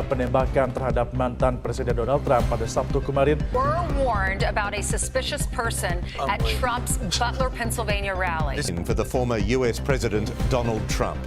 Penembakan terhadap mantan Presiden Donald Trump pada Sabtu kemarin. We're warned about a suspicious person at Trump's Butler, Pennsylvania rally. For the former U.S. President Donald Trump.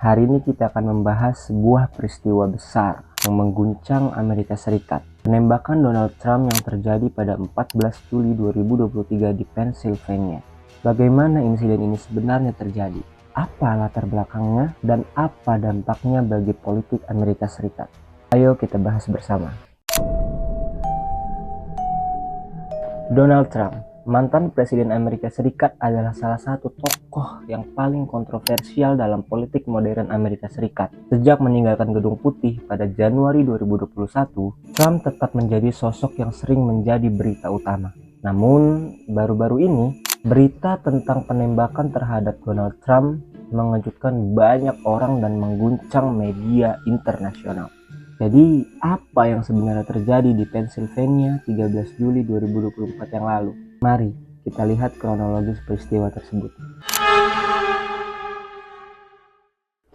Hari ini kita akan membahas sebuah peristiwa besar yang mengguncang Amerika Serikat. Penembakan Donald Trump yang terjadi pada 14 Juli 2023 di Pennsylvania. Bagaimana insiden ini sebenarnya terjadi? Apa latar belakangnya dan apa dampaknya bagi politik Amerika Serikat? Ayo kita bahas bersama. Donald Trump, mantan Presiden Amerika Serikat, adalah salah satu tokoh yang paling kontroversial dalam politik modern Amerika Serikat. Sejak meninggalkan Gedung Putih pada Januari 2021, Trump tetap menjadi sosok yang sering menjadi berita utama. Namun, baru-baru ini, berita tentang penembakan terhadap Donald Trump mengejutkan banyak orang dan mengguncang media internasional. Jadi, apa yang sebenarnya terjadi di Pennsylvania 13 Juli 2024 yang lalu? Mari kita lihat kronologis peristiwa tersebut.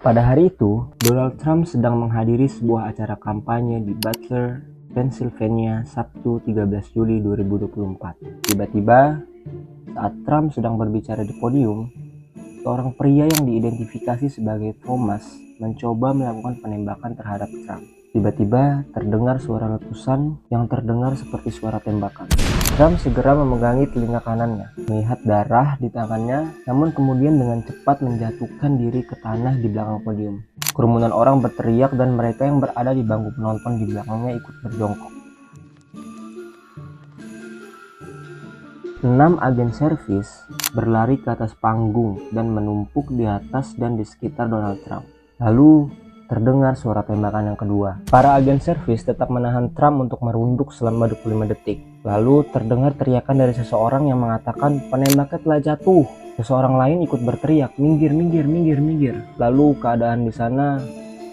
Pada hari itu, Donald Trump sedang menghadiri sebuah acara kampanye di Butler, Pennsylvania, Sabtu 13 Juli 2024. Tiba-tiba, saat Trump sedang berbicara di podium, seorang pria yang diidentifikasi sebagai Thomas mencoba melakukan penembakan terhadap Trump. Tiba-tiba terdengar suara letusan yang terdengar seperti suara tembakan. Trump segera memegangi telinga kanannya, melihat darah di tangannya, namun kemudian dengan cepat menjatuhkan diri ke tanah di belakang podium. Kerumunan orang berteriak dan mereka yang berada di bangku penonton di belakangnya ikut berjongkok. 6 agen servis berlari ke atas panggung dan menumpuk di atas dan di sekitar Donald Trump. Lalu terdengar suara tembakan yang kedua. Para agen servis tetap menahan Trump untuk merunduk selama 25 detik. Lalu terdengar teriakan dari seseorang yang mengatakan penembaknya telah jatuh. Seseorang lain ikut berteriak, minggir, minggir, minggir, minggir. Lalu keadaan di sana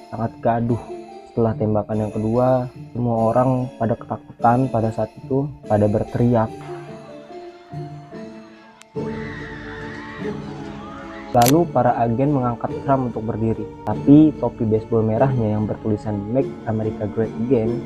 sangat gaduh. Setelah tembakan yang kedua, semua orang pada ketakutan pada saat itu, pada berteriak. Lalu para agen mengangkat Trump untuk berdiri, tapi topi baseball merahnya yang bertulisan Make America Great Again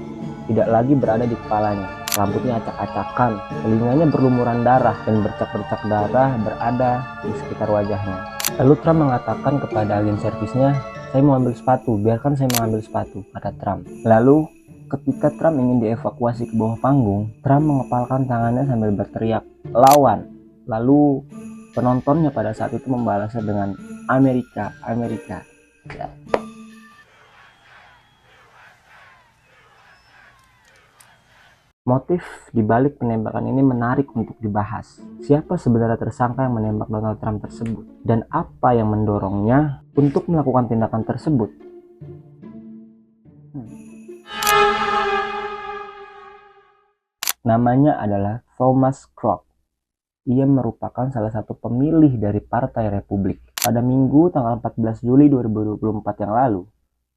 tidak lagi berada di kepalanya. Rambutnya acak-acakan, telinganya berlumuran darah dan bercak-bercak darah berada di sekitar wajahnya. Lalu Trump mengatakan kepada agen servisnya, "Saya mau ambil sepatu, biarkan saya mengambil sepatu," kata Trump. Lalu ketika Trump ingin dievakuasi ke bawah panggung, Trump mengepalkan tangannya sambil berteriak, "Lawan!" Lalu penontonnya pada saat itu membalasnya dengan Amerika, Amerika. Ya. Motif di balik penembakan ini menarik untuk dibahas. Siapa sebenarnya tersangka yang menembak Donald Trump tersebut? Dan apa yang mendorongnya untuk melakukan tindakan tersebut? Namanya adalah Thomas Crook. Ia merupakan salah satu pemilih dari Partai Republik. Pada Minggu tanggal 14 Juli 2024 yang lalu,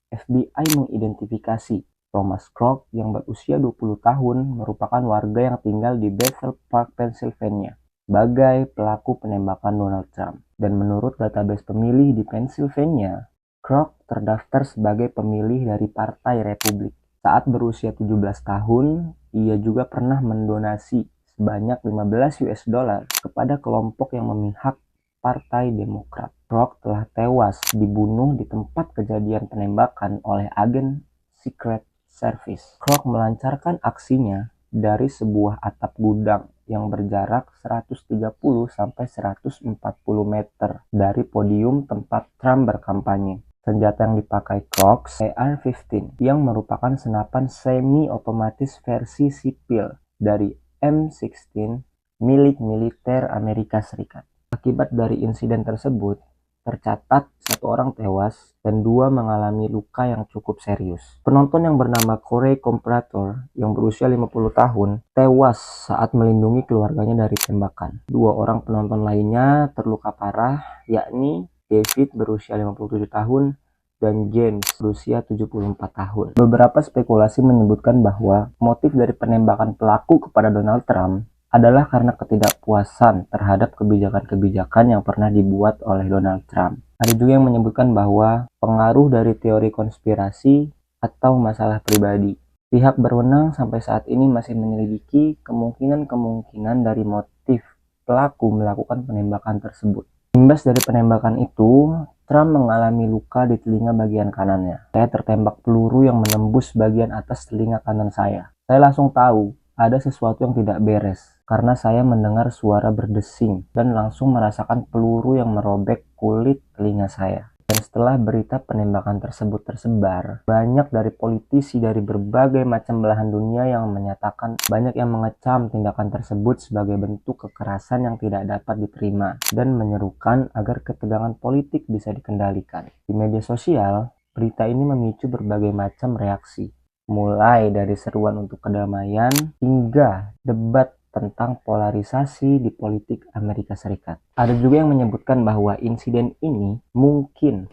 FBI mengidentifikasi Thomas Crook yang berusia 20 tahun merupakan warga yang tinggal di Bethel Park, Pennsylvania, sebagai pelaku penembakan Donald Trump. Dan menurut database pemilih di Pennsylvania, Crook terdaftar sebagai pemilih dari Partai Republik. Saat berusia 17 tahun, ia juga pernah mendonasi sebanyak 15 US dollar kepada kelompok yang memihak Partai Demokrat. Crook telah tewas dibunuh di tempat kejadian penembakan oleh agen Secret Service. Crook melancarkan aksinya dari sebuah atap gudang yang berjarak 130 sampai 140 meter dari podium tempat Trump berkampanye. Senjata yang dipakai Crook AR-15 yang merupakan senapan semi-otomatis versi sipil dari M16 milik militer Amerika Serikat. Akibat dari insiden tersebut, tercatat 1 orang tewas dan 2 mengalami luka yang cukup serius. Penonton yang bernama Corey Comparator yang berusia 50 tahun tewas saat melindungi keluarganya dari tembakan. 2 orang penonton lainnya terluka parah, yakni David berusia 57 tahun, dan James berusia 74 tahun. Beberapa spekulasi menyebutkan bahwa motif dari penembakan pelaku kepada Donald Trump adalah karena ketidakpuasan terhadap kebijakan-kebijakan yang pernah dibuat oleh Donald Trump. Ada juga yang menyebutkan bahwa pengaruh dari teori konspirasi atau masalah pribadi. Pihak berwenang sampai saat ini masih menyelidiki kemungkinan-kemungkinan dari motif pelaku melakukan penembakan tersebut. Imbas dari penembakan itu, Trump mengalami luka di telinga bagian kanannya. Saya tertembak peluru yang menembus bagian atas telinga kanan saya. Saya langsung tahu ada sesuatu yang tidak beres karena saya mendengar suara berdesing dan langsung merasakan peluru yang merobek kulit telinga saya. Dan setelah berita penembakan tersebut tersebar, banyak dari politisi dari berbagai macam belahan dunia yang menyatakan banyak yang mengecam tindakan tersebut sebagai bentuk kekerasan yang tidak dapat diterima dan menyerukan agar ketegangan politik bisa dikendalikan. Di media sosial, berita ini memicu berbagai macam reaksi, mulai dari seruan untuk kedamaian hingga debat tentang polarisasi di politik Amerika Serikat. Ada juga yang menyebutkan bahwa insiden ini mungkin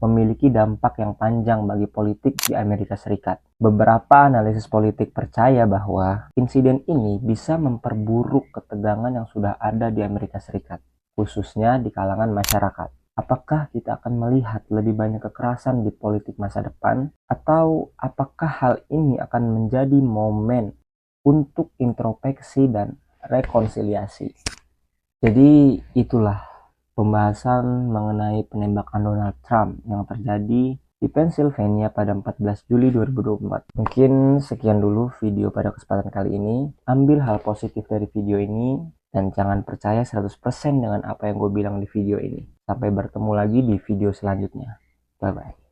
memiliki dampak yang panjang bagi politik di Amerika Serikat. Beberapa analisis politik percaya bahwa insiden ini bisa memperburuk ketegangan yang sudah ada di Amerika Serikat, khususnya di kalangan masyarakat. Apakah kita akan melihat lebih banyak kekerasan di politik masa depan, atau apakah hal ini akan menjadi momen untuk introspeksi dan rekonsiliasi? Jadi itulah pembahasan mengenai penembakan Donald Trump yang terjadi di Pennsylvania pada 14 Juli 2024. Mungkin sekian dulu video pada kesempatan kali ini. Ambil hal positif dari video ini dan jangan percaya 100% dengan apa yang gue bilang di video ini. Sampai bertemu lagi di video selanjutnya. Bye-bye.